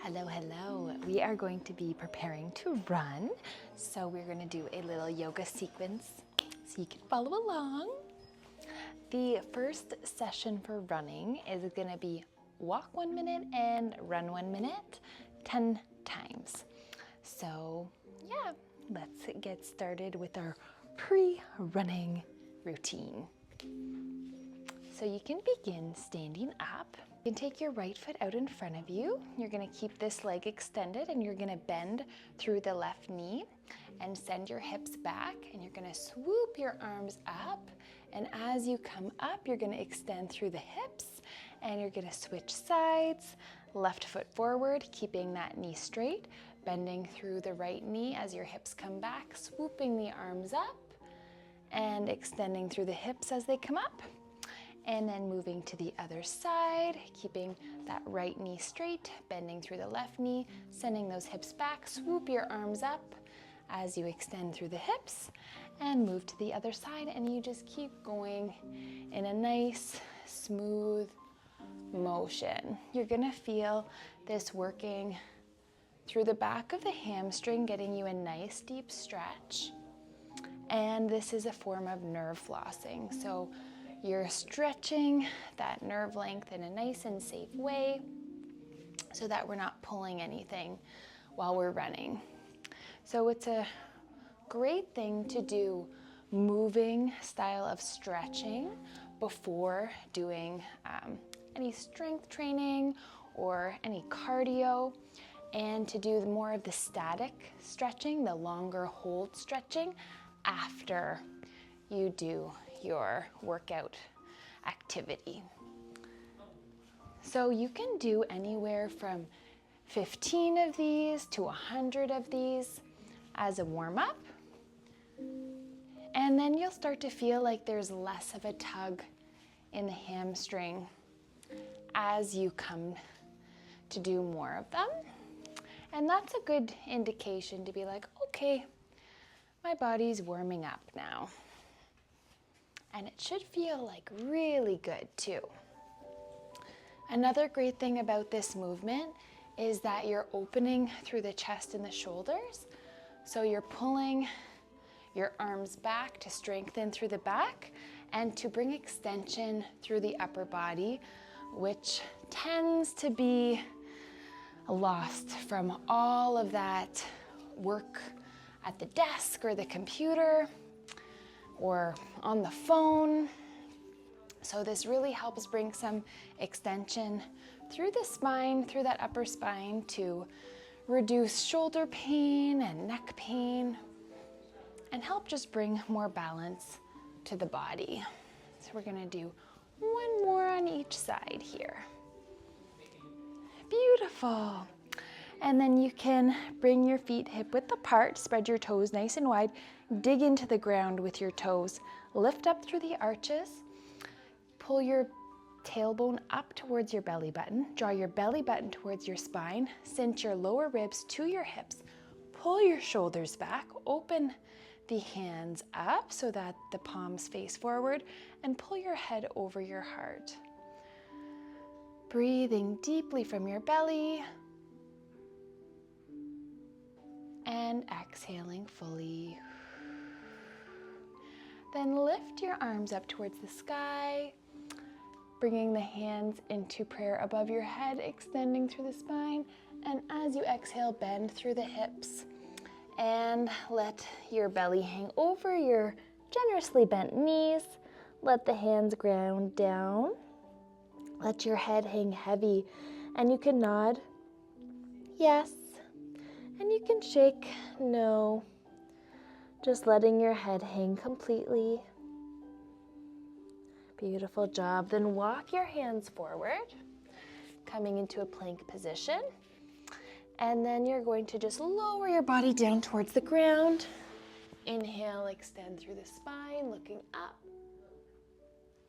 Hello, hello. We are going to be preparing to run. So we're going to do a little yoga sequence so you can follow along. The first session for running is going to be walk 1 minute and run 1 minute, 10 times. So yeah, let's get started with our pre-running routine. So you can begin standing up. You can take your right foot out in front of you. You're gonna keep this leg extended and you're gonna bend through the left knee and send your hips back, and you're gonna swoop your arms up. And as you come up, you're gonna extend through the hips and you're gonna switch sides, left foot forward, keeping that knee straight, bending through the right knee as your hips come back, swooping the arms up and extending through the hips as they come up. And then moving to the other side, keeping that right knee straight, bending through the left knee, sending those hips back, swoop your arms up as you extend through the hips, and move to the other side, and you just keep going in a nice, smooth motion. You're gonna feel this working through the back of the hamstring, getting you a nice deep stretch. And this is a form of nerve flossing. So you're stretching that nerve length in a nice and safe way so that we're not pulling anything while we're running. So it's a great thing to do moving style of stretching before doing any strength training or any cardio, and to do more of the static stretching, the longer hold stretching, after you do your workout activity. So you can do anywhere from 15 of these to 100 of these as a warm-up. And then you'll start to feel like there's less of a tug in the hamstring as you come to do more of them. And that's a good indication to be like, okay, my body's warming up now. And it should feel like really good too. Another great thing about this movement is that you're opening through the chest and the shoulders. So you're pulling your arms back to strengthen through the back and to bring extension through the upper body, which tends to be lost from all of that work at the desk or the computer or on the phone. So this really helps bring some extension through the spine, through that upper spine, to reduce shoulder pain and neck pain and help just bring more balance to the body. So we're gonna do one more on each side here. Beautiful. And then you can bring your feet hip width apart, spread your toes nice and wide, dig into the ground with your toes, lift up through the arches, pull your tailbone up towards your belly button, draw your belly button towards your spine, cinch your lower ribs to your hips, pull your shoulders back, open the hands up so that the palms face forward, and pull your head over your heart. Breathing deeply from your belly, and exhaling fully. Then lift your arms up towards the sky, bringing the hands into prayer above your head, extending through the spine. And as you exhale, bend through the hips and let your belly hang over your generously bent knees. Let the hands ground down. Let your head hang heavy, and you can nod yes. And you can shake no, just letting your head hang completely. Beautiful job. Then walk your hands forward, coming into a plank position. And then you're going to just lower your body down towards the ground. Inhale, extend through the spine, looking up.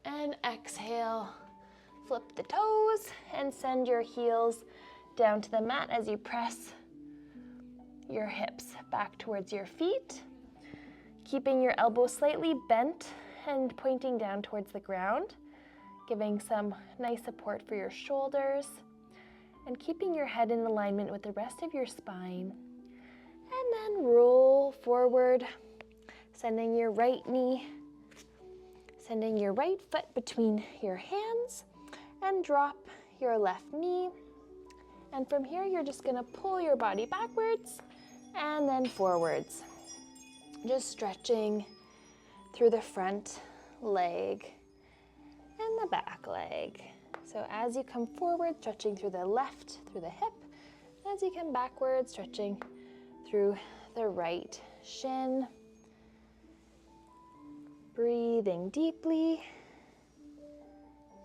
And exhale, flip the toes and send your heels down to the mat as you press your hips back towards your feet, keeping your elbows slightly bent and pointing down towards the ground, giving some nice support for your shoulders. and keeping your head in alignment with the rest of your spine. And then roll forward, sending your right knee, sending your right foot between your hands, and drop your left knee. And from here, you're just gonna pull your body backwards and then forwards. Just stretching through the front leg and the back leg. So as you come forward, stretching through the left, through the hip. As you come backwards, stretching through the right shin. Breathing deeply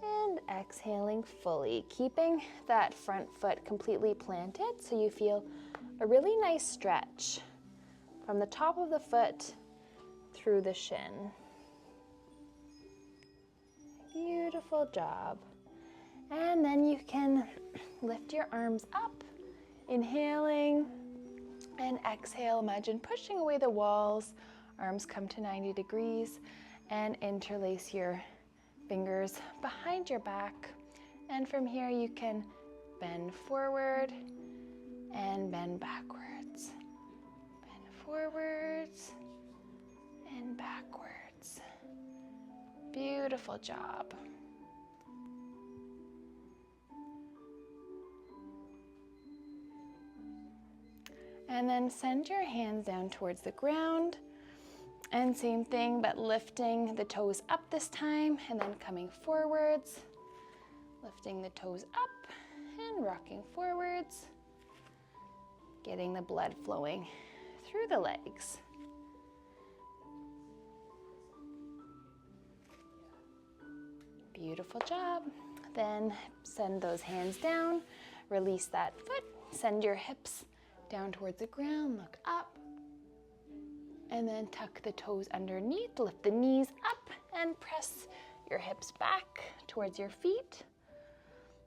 and exhaling fully, keeping that front foot completely planted so you feel a really nice stretch from the top of the foot through the shin. Beautiful job. And then you can lift your arms up, inhaling, and exhale. Imagine pushing away the walls. Arms come to 90 degrees, and interlace your fingers behind your back. And from here you can bend forward and bend backwards. Bend forwards and backwards. Beautiful job. And then send your hands down towards the ground. And same thing, but lifting the toes up this time, and then coming forwards, lifting the toes up and rocking forwards, getting the blood flowing through the legs. Beautiful job. Then send those hands down, release that foot, send your hips down towards the ground, look up. And then tuck the toes underneath, lift the knees up, and press your hips back towards your feet.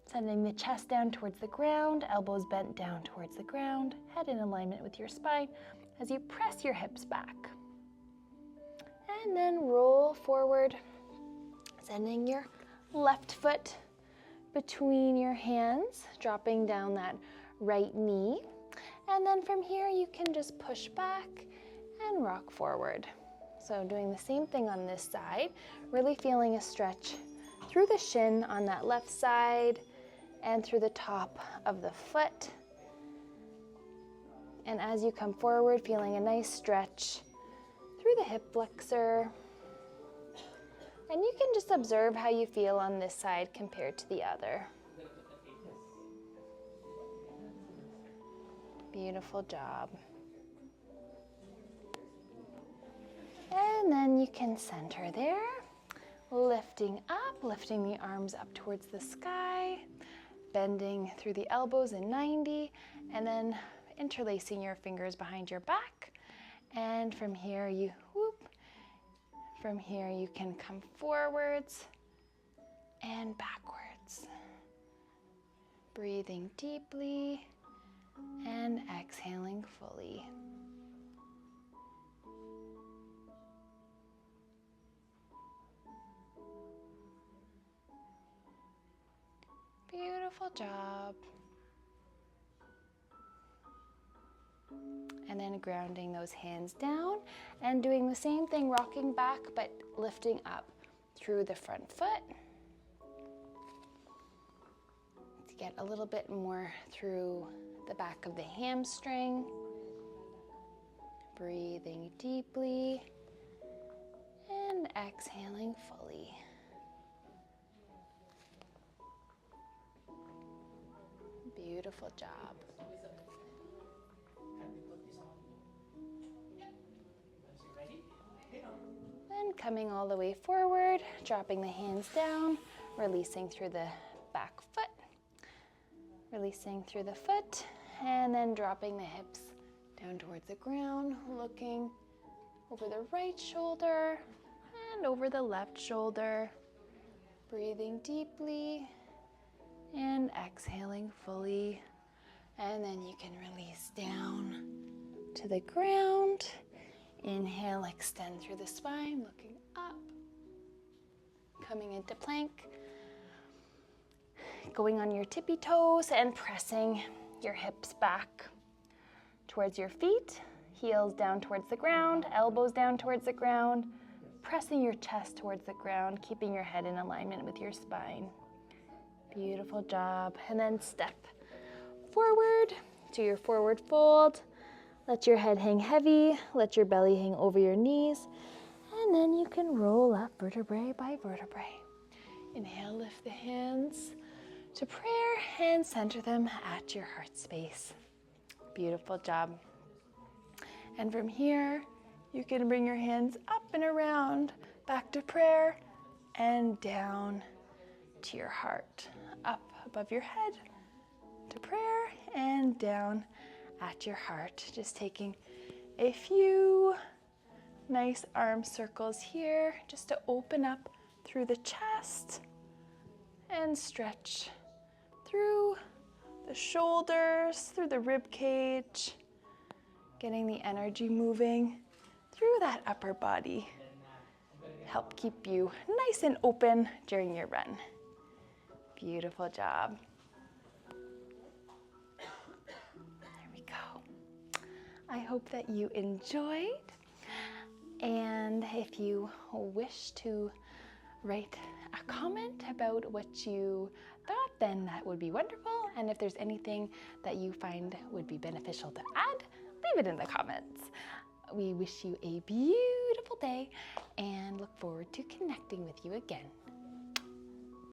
Sending the chest down towards the ground, elbows bent down towards the ground, head in alignment with your spine as you press your hips back. And then roll forward, sending your left foot between your hands, dropping down that right knee. And then from here, you can just push back and rock forward. So doing the same thing on this side, really feeling a stretch through the shin on that left side and through the top of the foot. And as you come forward, feeling a nice stretch through the hip flexor. And you can just observe how you feel on this side compared to the other. Beautiful job. And then you can center there, lifting up, lifting the arms up towards the sky, bending through the elbows in 90, and then interlacing your fingers behind your back. And from here you whoop. From here you can come forwards and backwards. Breathing deeply and exhaling fully. Beautiful job. And then grounding those hands down and doing the same thing, rocking back but lifting up through the front foot. To get a little bit more through the back of the hamstring. Breathing deeply and exhaling fully. Beautiful job. Then coming all the way forward, dropping the hands down, releasing through the back foot, releasing through the foot, and then dropping the hips down towards the ground, looking over the right shoulder and over the left shoulder, breathing deeply and exhaling fully. And then you can release down to the ground. Inhale, extend through the spine, looking up. Coming into plank. going on your tippy toes and pressing your hips back towards your feet, heels down towards the ground, elbows down towards the ground, pressing your chest towards the ground, keeping your head in alignment with your spine. Beautiful job. And then step forward to your forward fold. Let your head hang heavy, let your belly hang over your knees, and then you can roll up vertebrae by vertebrae. Inhale, lift the hands to prayer and center them at your heart space. Beautiful job. And from here, you can bring your hands up and around, back to prayer, and down to your heart. Up above your head to prayer, and down at your heart. Just taking a few nice arm circles here, just to open up through the chest and stretch through the shoulders, through the rib cage, getting the energy moving through that upper body. Help keep you nice and open during your run. Beautiful job. There we go. I hope that you enjoyed. And if you wish to write a comment about what you thought, then that would be wonderful. And if there's anything that you find would be beneficial to add, leave it in the comments. We wish you a beautiful day and look forward to connecting with you again.